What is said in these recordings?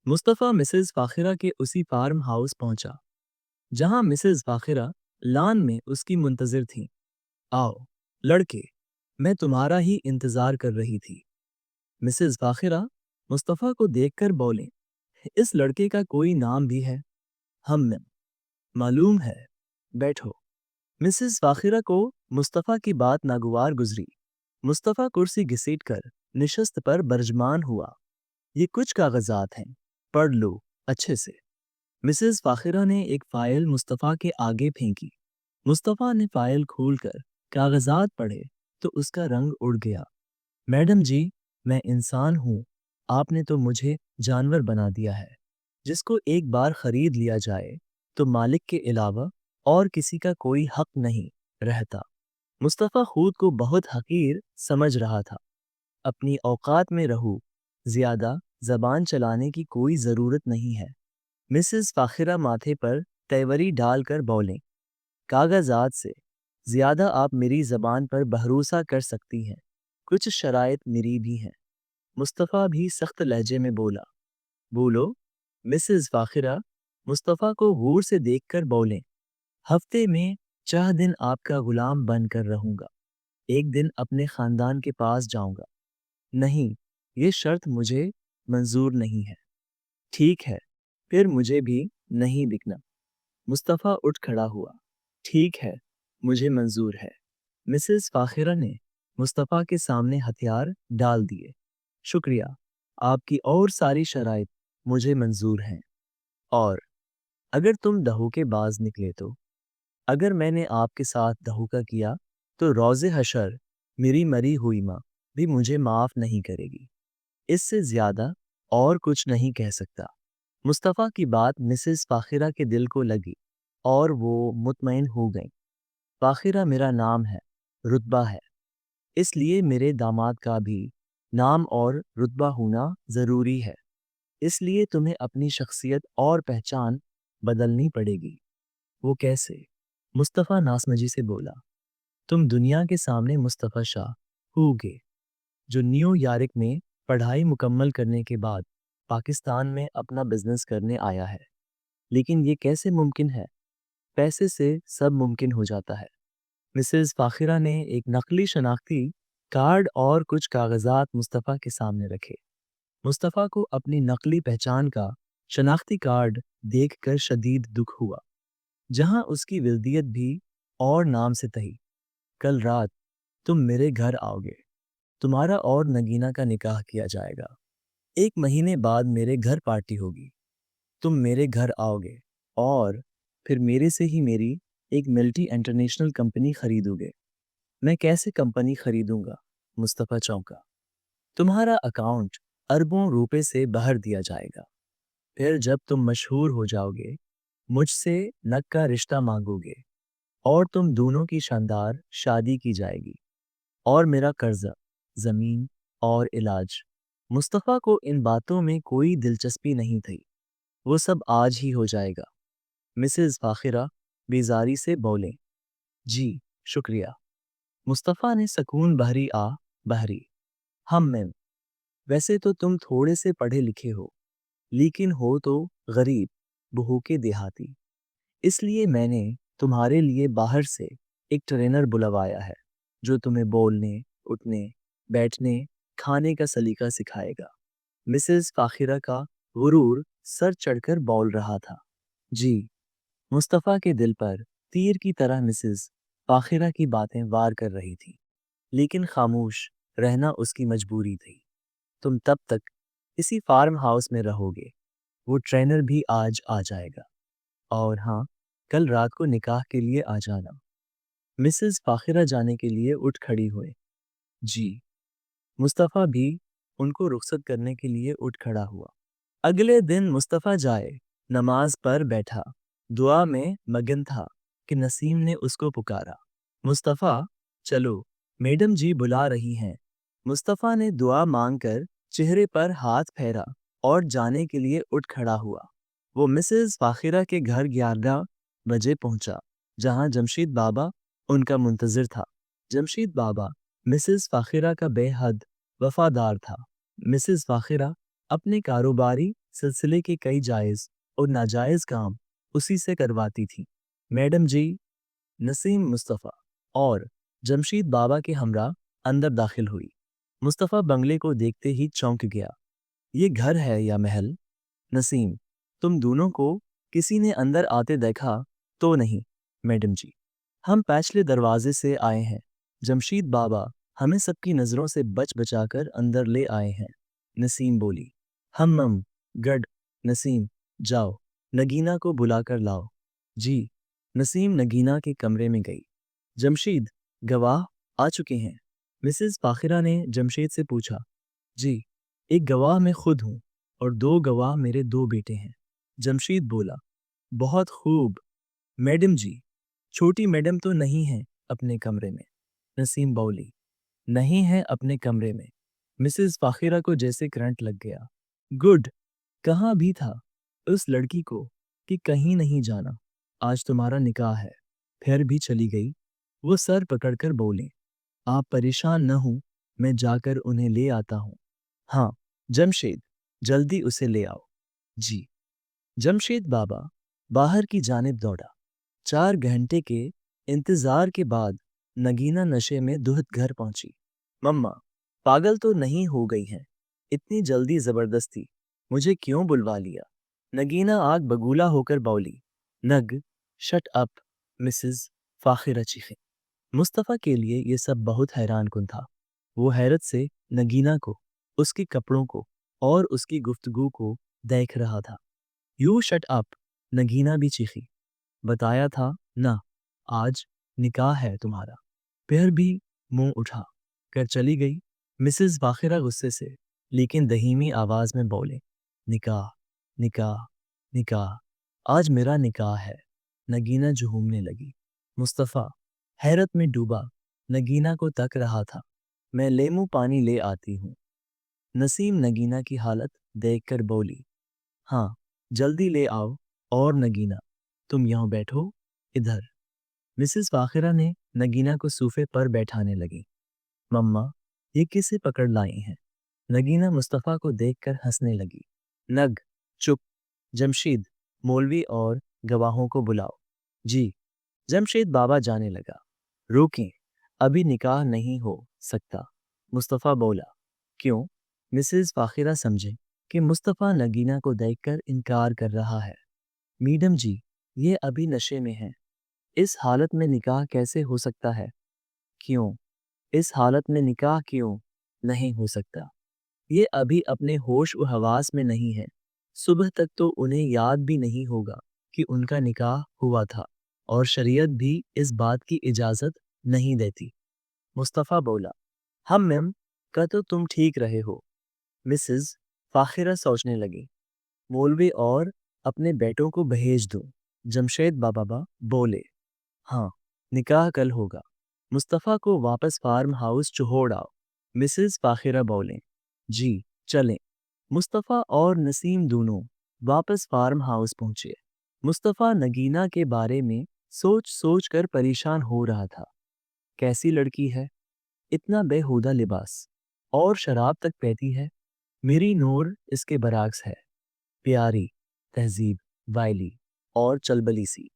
Mustafa Mrs फ़ाखिरा के उसी farm house पहुंचा जहां मिसेज़ फ़ाखिरा लान में उसकी मुंतज़िर थीं। आओ लड़के, मैं तुम्हारा ही इंतज़ार कर रही थी। मिसेज़ फ़ाखिरा मुस्तफ़ा को देखकर बोलें, इस लड़के का कोई नाम भी है? हम मालूम है। बैठो। मिसेज़ फ़ाखिरा को मुस्तफ़ा की बात नागवार गुजरी। मुस्तफ़ा कुर्सी घसीट कर निशस्त पर बरजमान हुआ। ये कुछ कागजात हैं, पढ़ लो अच्छे से। मिसेज़ फ़ाखिरा ने एक फ़ाइल मुस्तफ़ा के आगे फेंकी। मुस्तफ़ा ने फ़ाइल खोलकर कागजात पढ़े तो उसका रंग उड़ गया। मैडम जी, मैं इंसान हूँ, आपने तो मुझे जानवर बना दिया है। जिसको एक बार खरीद लिया जाए तो मालिक के अलावा और किसी का कोई हक नहीं रहता। मुस्तफ़ा खुद को बहुत हकीर समझ रहा था। अपनी औकात में रहूं, ज्यादा जबान चलाने की कोई ज़रूरत नहीं है। मिसेस फ़ाखिरा माथे पर तेवरी डालकर बोलें, कागजात से ज्यादा आप मेरी जबान पर भरोसा कर सकती हैं। कुछ शराइत मेरी भी हैं। मुस्तफ़ा भी सख्त लहजे में बोला, बोलो। मिसेस फ़ाखिरा मुस्तफ़ा को गौर से देखकर बोलें, हफ्ते में 4 दिन आपका गुलाम बनकर रहूंगा। एक दिन अपने खानदान के पास जाऊंगा। नहीं, ये शर्त मुझे मंजूर नहीं है। ठीक है, फिर मुझे भी नहीं बिकना। मुस्तफ़ा उठ खड़ा हुआ। ठीक है, मुझे मंजूर है। मिसेस फ़ाखिरा ने मुस्तफ़ा के सामने हथियार डाल दिए। शुक्रिया, आपकी और सारी शराइत मुझे मंजूर हैं। और अगर तुम धोखेबाज निकले तो, अगर मैंने आपके साथ धोखा किया तो रोज़े हशर मेरी मरी हुई माँ भी मुझे माफ़ नहीं करेगी। इससे ज़्यादा और कुछ नहीं कह सकता। मुस्तफ़ा की बात मिसेस फ़ाखिरा के दिल को लगी और वो मुतमईन हो गई। फ़ाखिरा मेरा नाम है, रुतबा है, इसलिए मेरे दामाद का भी नाम और रुतबा होना ज़रूरी है। इसलिए तुम्हें अपनी शख्सियत और पहचान बदलनी पड़ेगी। वो कैसे? मुस्तफ़ा नासमझी से बोला, तुम दुनिया के सामने मुस्तफ़ा शाह होगे, जो न्यूयॉर्क में पढ़ाई मुकम्मल करने के बाद पाकिस्तान में अपना बिजनेस करने आया है। लेकिन ये कैसे मुमकिन है? पैसे से सब मुमकिन हो जाता है। मिसेस फ़ाखिरा ने एक नकली शनाख्ती कार्ड और कुछ कागजात मुस्तफ़ा के सामने रखे। मुस्तफ़ा को अपनी नकली पहचान का शनाख्ती कार्ड देखकर शदीद दुख हुआ, जहां उसकी विल्दियत भी और नाम से तही। कल रात तुम मेरे घर आओगे। तुम्हारा और नगीना का निकाह किया जाएगा। 1 महीने बाद मेरे घर पार्टी होगी। तुम मेरे घर आओगे और फिर मेरे से ही मेरी एक मल्टी इंटरनेशनल कंपनी खरीदोगे। मैं कैसे कंपनी खरीदूंगा? मुस्तफ़ा चौंका। तुम्हारा अकाउंट अरबों रुपए से बाहर दिया जाएगा। फिर जब तुम मशहूर हो जाओगे, मुझसे नक का रिश्ता मांगोगे और तुम दोनों की शानदार शादी की जाएगी। और मेरा कर्जा, जमीन और इलाज। मुस्तफ़ा को इन बातों में कोई दिलचस्पी नहीं थी। वो सब आज ही हो जाएगा। मिसेस फ़ाखिरा बेजारी से बोले, जी शुक्रिया। मुस्तफ़ा ने सकून बहरी बहरी। हम मैम, वैसे तो तुम थोड़े से पढ़े लिखे हो, लेकिन हो तो गरीब, बहू के देहाती। इसलिए मैंने तुम्हारे लिए बाहर से एक ट्रेनर बुलवाया है, जो तुम्हें बोलने, उठने, बैठने, खाने का सलीका सिखाएगा। मिसेस फ़ाखिरा का गुरूर सर चढ़कर बोल रहा था। जी। मुस्तफ़ा के दिल पर तीर की तरह मिसेस फ़ाखिरा की बातें वार कर रही थी, लेकिन खामोश रहना उसकी मजबूरी थी। तुम तब तक इसी फार्म हाउस में रहोगे। वो ट्रेनर भी आज आ जाएगा। और हाँ, कल रात को निकाह के लिए आ जाना। मिसेस फ़ाखिरा जाने के लिए उठ खड़ी हुए। जी। मुस्तफ़ा भी उनको रुखसत करने के लिए उठ खड़ा हुआ। अगले दिन मुस्तफ़ा जाए नमाज पर बैठा, दुआ में मगन था कि नसीम ने उसको पुकारा। मुस्तफ़ा, चलो, मैडम जी बुला रही हैं। मुस्तफ़ा ने दुआ मांगकर चेहरे पर हाथ फेरा और जाने के लिए उठ खड़ा हुआ। वो मिसेस फ़ाखिरा के घर 11 बजे पहुंचा, जहां जमशीद बाबा उनका मुंतज़िर था। जमशीद बाबा मिसेस फ़ाखिरा का बेहद वफादार था। मिसेस फ़ाखिरा अपने कारोबारी सिलसिले के कई जायज़ और नाजायज़ काम उसी से करवाती थी। मैडम जी, नसीम मुस्तफ़ा और जमशीद बाबा के हमरा अंदर दाखिल हुई। मुस्तफ़ा बंगले को देखते ही चौंक गया। ये घर है या महल? नसीम, तुम दोनों को किसी ने अंदर आते देखा तो नहीं? मैडम जी, हम पिछले दरवाजे से आए हैं। जमशीद बाबा हमें सबकी नज़रों से बच बचाकर अंदर ले आए हैं। नसीम बोली। हम गड। नसीम, जाओ नगीना को बुलाकर लाओ। जी। नसीम नगीना के कमरे में गई। जमशीद, गवाह आ चुके हैं। मिसेस फाखिरा ने जमशीद से पूछा। जी, एक गवाह मैं खुद हूँ और 2 गवाह मेरे 2 बेटे हैं। जमशीद बोला। बहुत खूब। मैडम जी, छोटी मैडम तो नहीं है अपने कमरे में? नसीम बोली। नहीं है अपने कमरे में। मिसेस फाखिरा को जैसे करंट लग गया। गुड। कहाँ भी था उस लड़की को कि कहीं नहीं जाना। आज तुम्हारा निकाह है। फिर भी चली गई। वो सर पकड़कर बोले। आप परेशान न हो, मैं जाकर उन्हें ले आता हूँ। हाँ, जमशेद, जल्दी उसे ले आओ। जी। जमशेद बाबा बाहर की जानिब दौड़ा। 4 घंटे के इंतजार के बाद नगीना नशे में दुहत घर पहुंची। मम्मा, पागल तो नहीं हो गई हैं? इतनी जल्दी जबरदस्ती मुझे क्यों बुलवा लिया? नगीना आग बगूला होकर बोली। नग, शट अप। मिसेस फाखिरा चीखे। मुस्तफ़ा के लिए ये सब बहुत हैरान कुन था। वो हैरत से नगीना को, उसके कपड़ों को और उसकी गुफ्तगू को देख रहा था। You shut up. नगीना भी चीखी। बताया था ना, आज निकाह है तुम्हारा। फिर भी मुंह उठा कर चली गई। मिसेस बाखिरा गुस्से से लेकिन दहीमी आवाज में बोले। निकाह, निकाह, निकाह, आज मेरा निकाह है। नगीना झूमने लगी। मुस्तफ़ा हैरत में डूबा नगीना को तक रहा था। मैं लेमू पानी ले आती हूँ। नसीम नगीना की हालत देखकर बोली। हाँ, जल्दी ले आओ। और नगीना, तुम यहाँ बैठो, इधर। मिसेस फाखिरा ने नगीना को सोफे पर बैठाने लगी। मम्मा, ये किसे पकड़ लाई हैं? नगीना मुस्तफ़ा को देखकर हंसने लगी। नग, चुप। जमशीद, मौलवी और गवाहों को बुलाओ। जी। जमशेद बाबा जाने लगा। रोकें, अभी निकाह नहीं हो सकता। मुस्तफ़ा बोला। क्यों? मिसेस फाखिरा समझे कि मुस्तफ़ा नगीना को देखकर इनकार कर रहा है। मैडम जी, ये अभी नशे में है। इस हालत में निकाह कैसे हो सकता है? क्यों? इस हालत में निकाह क्यों नहीं हो सकता? ये अभी अपने होश व हवास में नहीं है। सुबह तक तो उन्हें याद भी नहीं होगा कि उनका निकाह हुआ था और शरीयत भी इस बात की इजाज़त नहीं देती। मुस्तफ़ा बोला। हम मैम, का तो तुम ठीक रहे हो। मिसेस फाखिरा सोचने लगी। मौलवी और अपने बेटों को भेज दूं। जमशेद बाबा बोले। हाँ, निकाह कल होगा। मुस्तफ़ा को वापस फार्म हाउस छोड़ आओ। मिसेस फाखिरा बोले। जी, चलें। मुस्तफ़ा और नसीम दोनों वापस फार्म हाउस पहुंचे। मुस्तफ़ा नगीना के बारे में सोच सोच कर परेशान हो रहा था। कैसी लड़की है, इतना बेहुदा लिबास और शराब तक पीती है। मेरी नूर इसके बराक्स है, प्यारी, तहजीब वाइली और चलबली सी।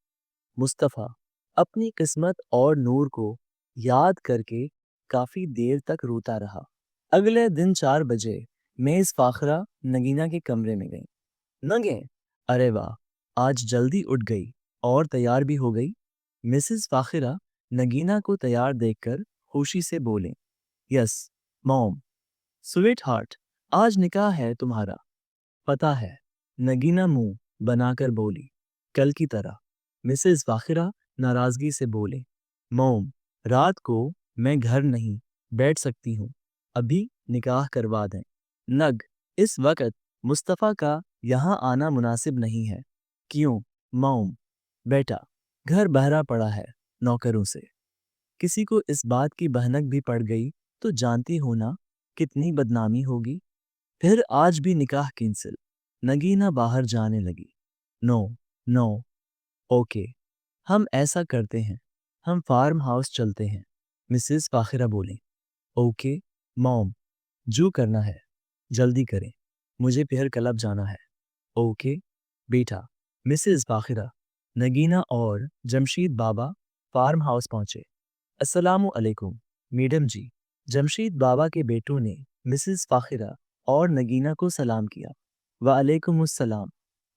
मुस्तफ़ा अपनी किस्मत और नूर को याद करके काफी देर तक रोता रहा। अगले दिन 4 बजे मेज़ फाखरा नगीना के कमरे में गई। नगे, अरे वाह, आज जल्दी उठ गई और तैयार भी हो गई। मिसेस फाखिरा नगीना को तैयार देखकर खुशी से बोले। यस मॉम, स्वीट हार्ट, आज निकाह है तुम्हारा। पता है। नगीना मुंह बनाकर बोली। कल की तरह। मिसेस फाखिरा नाराजगी से बोले। मॉम, रात को मैं घर नहीं बैठ सकती हूँ। अभी निकाह करवा दें। नग, इस वक्त मुस्तफ़ा का यहाँ आना मुनासिब नहीं है। क्यों? मॉम, बेटा, घर बहरा पड़ा है नौकरों से। किसी को इस बात की भनक भी पड़ गई तो जानती हो ना कितनी बदनामी होगी। फिर आज भी निकाह कैंसिल। नगीना बाहर जाने लगी। नो, नो, ओके, हम ऐसा करते हैं, हम फार्म हाउस चलते हैं। मिसेस फाखिरा बोली। ओके मॉम, जो करना है जल्दी करें, मुझे फिर क्लब जाना है। ओके बेटा। मिसेस बाखिरा, नगीना और जमशीद बाबा फार्म हाउस पहुंचे। अस्सलामु अलैकुम मैडम जी। जमशीद बाबा के बेटों ने मिसेस फाखिरा और नगीना को सलाम किया। वालेकुम अस्सलाम।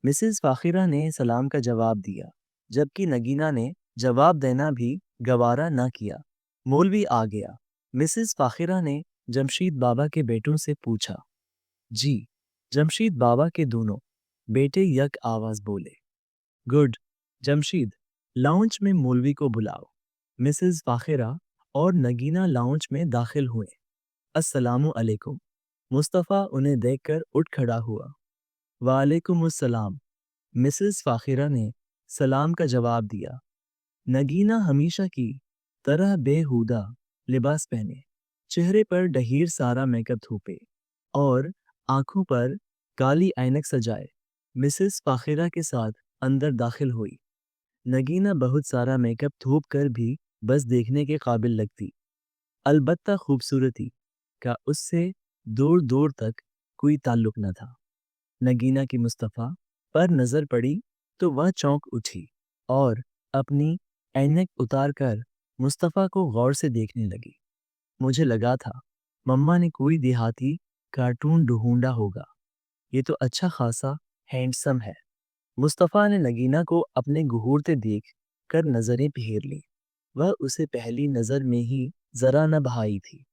मिसेस फाखिरा ने सलाम का जवाब दिया, जबकि नगीना ने जवाब देना भी गवारा न किया। मौलवी आ गया। मिसेस फाखिरा ने जमशीद बाबा के बेटों से पूछा। जी। जमशीद बाबा के दोनों बेटे यक आवाज बोले। गुड। जमशीद, लाउंज में मौलवी को बुलाओ। मिसेस फाखिरा और नगीना लाउंज में दाखिल हुए। अस्सलामु अलैकुम। मुस्तफ़ा उन्हें देखकर उठ खड़ा हुआ। वालेकुम अस्सलाम। मिसेस फाखिरा ने सलाम का जवाब दिया। नगीना हमेशा की तरह बेहुदा लिबास पहने, चेहरे पर ढेर सारा मेकअप थोपे और आंखों पर काली ऐनक सजाए मिसेस फाखिरा के साथ अंदर दाखिल हुई। नगीना बहुत सारा मेकअप थोप कर भी बस देखने के काबिल लगती, अलबत्ता खूबसूरती का उससे दूर दूर तक कोई ताल्लुक न था। नगीना की मुस्तफ़ा पर नज़र पड़ी तो वह चौंक उठी और अपनी ऐनक उतार कर मुस्तफ़ा को गौर से देखने लगी। मुझे लगा था मम्मा ने कोई देहाती कार्टून ढूंढा होगा। ये तो अच्छा खासा हैंडसम है। मुस्तफ़ा ने नगीना को अपने घूरते देख कर नज़रें फेर ली। वह उसे पहली नज़र में ही ज़रा न भाई थी।